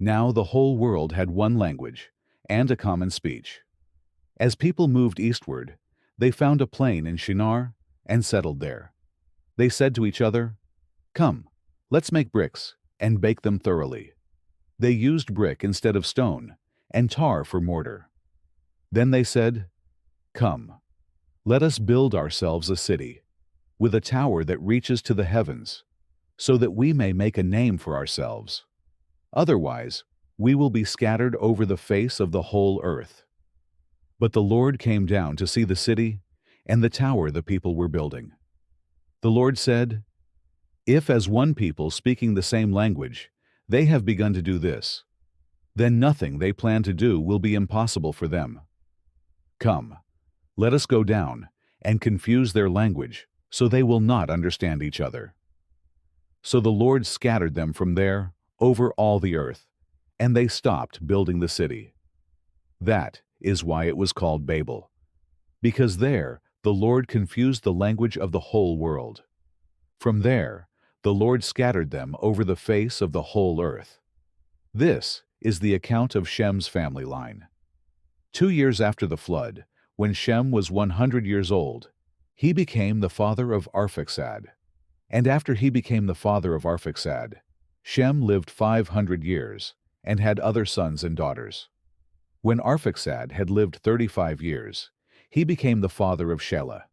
Now the whole world had one language and a common speech. As people moved eastward, they found a plain in Shinar and settled there. They said to each other, "Come, let's make bricks and bake them thoroughly." They used brick instead of stone and tar for mortar. Then they said, "Come, let us build ourselves a city with a tower that reaches to the heavens, so that we may make a name for ourselves. Otherwise, we will be scattered over the face of the whole earth." But the Lord came down to see the city and the tower the people were building. The Lord said, "If as one people speaking the same language they have begun to do this, then nothing they plan to do will be impossible for them. Come, let us go down and confuse their language, so they will not understand each other." So the Lord scattered them from there over all the earth, and they stopped building the city. That is why it was called Babel, because there the Lord confused the language of the whole world. From there, the Lord scattered them over the face of the whole earth. This is the account of Shem's family line. 2 years after the flood, when Shem was 100 years old, he became the father of Arphaxad. And after he became the father of Arphaxad, Shem lived 500 years and had other sons and daughters. When Arphaxad had lived 35 years, he became the father of Shelah.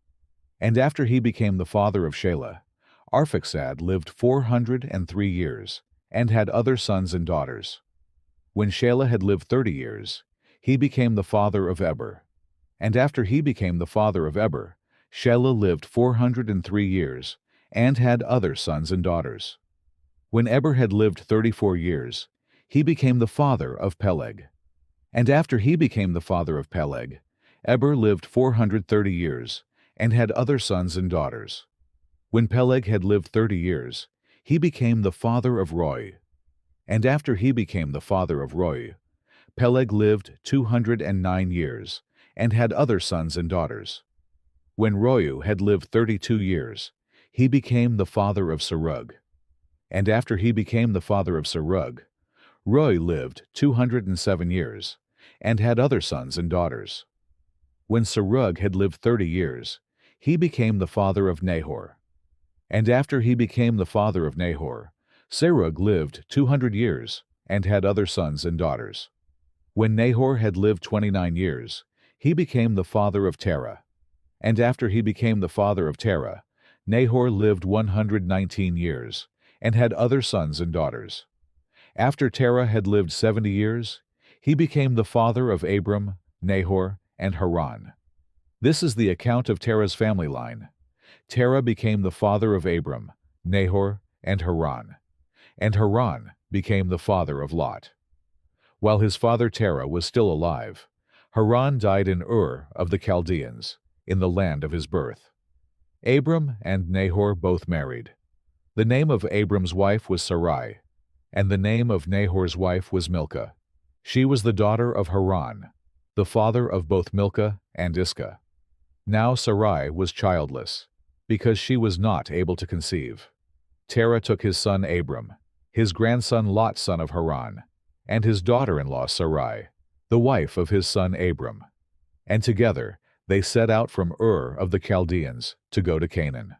And after he became the father of Shelah, Arphaxad lived 403 years and had other sons and daughters. When Shelah had lived 30 years, he became the father of Eber. And after he became the father of Eber, Shelah lived 403 years and had other sons and daughters. When Eber had lived 34 years, he became the father of Peleg. And after he became the father of Peleg, Eber lived 430 years and had other sons and daughters. When Peleg had lived 30 years, he became the father of Reu. And after he became the father of Reu, Peleg lived 209 years and had other sons and daughters. When Reu had lived 32 years, he became the father of Serug. And after he became the father of Serug, Reu lived 207 years and had other sons and daughters. When Serug had lived 30 years, he became the father of Nahor. And after he became the father of Nahor, Serug lived 200 years and had other sons and daughters. When Nahor had lived 29 years, he became the father of Terah. And after he became the father of Terah, Nahor lived 119 years and had other sons and daughters. After Terah had lived 70 years, he became the father of Abram, Nahor, and Haran. This is the account of Terah's family line. Terah became the father of Abram, Nahor, and Haran. And Haran became the father of Lot. While his father Terah was still alive, Haran died in Ur of the Chaldeans, in the land of his birth. Abram and Nahor both married. The name of Abram's wife was Sarai, and the name of Nahor's wife was Milcah. She was the daughter of Haran, the father of both Milcah and Iscah. Now Sarai was childless, because she was not able to conceive. Terah took his son Abram, his grandson Lot son of Haran, and his daughter-in-law Sarai, the wife of his son Abram. And together they set out from Ur of the Chaldeans to go to Canaan.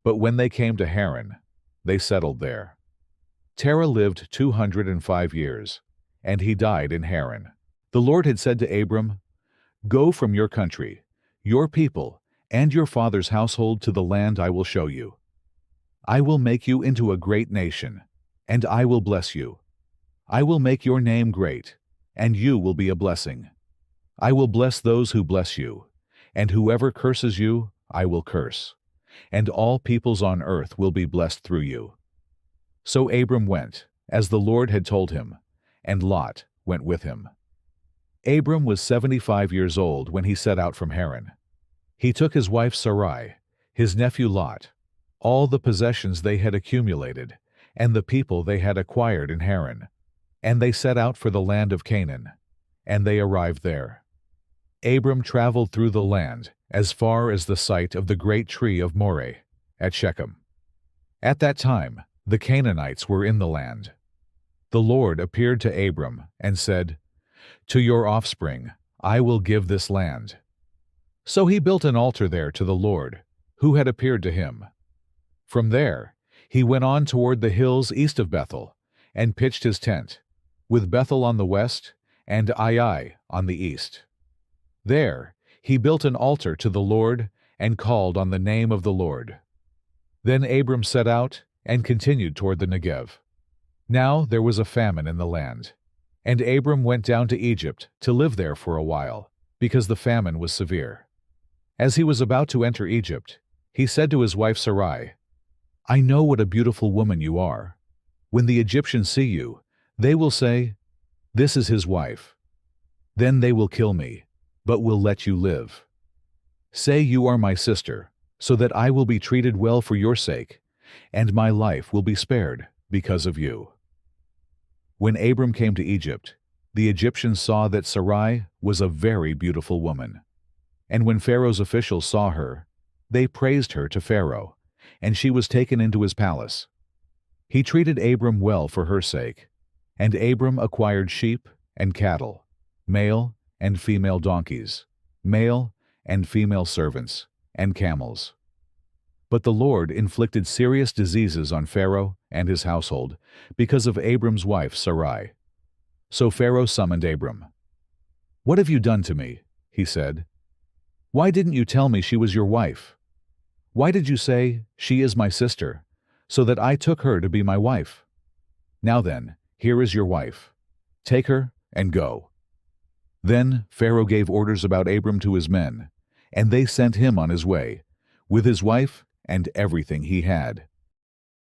But when they came to Haran, they settled there. Terah lived 205 years, and he died in Haran. The Lord had said to Abram, "Go from your country, your people, and your father's household to the land I will show you. I will make you into a great nation, and I will bless you. I will make your name great, and you will be a blessing. I will bless those who bless you, and whoever curses you, I will curse. And all peoples on earth will be blessed through you." So Abram went, as the Lord had told him, and Lot went with him. Abram was 75 years old when he set out from Haran. He took his wife Sarai, his nephew Lot, all the possessions they had accumulated, and the people they had acquired in Haran, and they set out for the land of Canaan, and they arrived there. Abram traveled through the land as far as the site of the great tree of Moreh at Shechem. At that time, the Canaanites were in the land. The Lord appeared to Abram and said, "To your offspring I will give this land." So he built an altar there to the Lord, who had appeared to him. From there he went on toward the hills east of Bethel, and pitched his tent, with Bethel on the west and Ai on the east. There he built an altar to the Lord and called on the name of the Lord. Then Abram set out and continued toward the Negev. Now there was a famine in the land, and Abram went down to Egypt to live there for a while, because the famine was severe. As he was about to enter Egypt, he said to his wife Sarai, "I know what a beautiful woman you are. When the Egyptians see you, they will say, 'This is his wife.' Then they will kill me, but will let you live. Say you are my sister, so that I will be treated well for your sake, and my life will be spared because of you." When Abram came to Egypt, the Egyptians saw that Sarai was a very beautiful woman. And when Pharaoh's officials saw her, they praised her to Pharaoh, and she was taken into his palace. He treated Abram well for her sake, and Abram acquired sheep and cattle, male and female donkeys, male and female servants, and camels. But the Lord inflicted serious diseases on Pharaoh and his household because of Abram's wife Sarai. So Pharaoh summoned Abram. "What have you done to me?" he said. "Why didn't you tell me she was your wife? Why did you say, 'She is my sister,' so that I took her to be my wife? Now then, here is your wife. Take her and go." Then Pharaoh gave orders about Abram to his men, and they sent him on his way, with his wife and everything he had.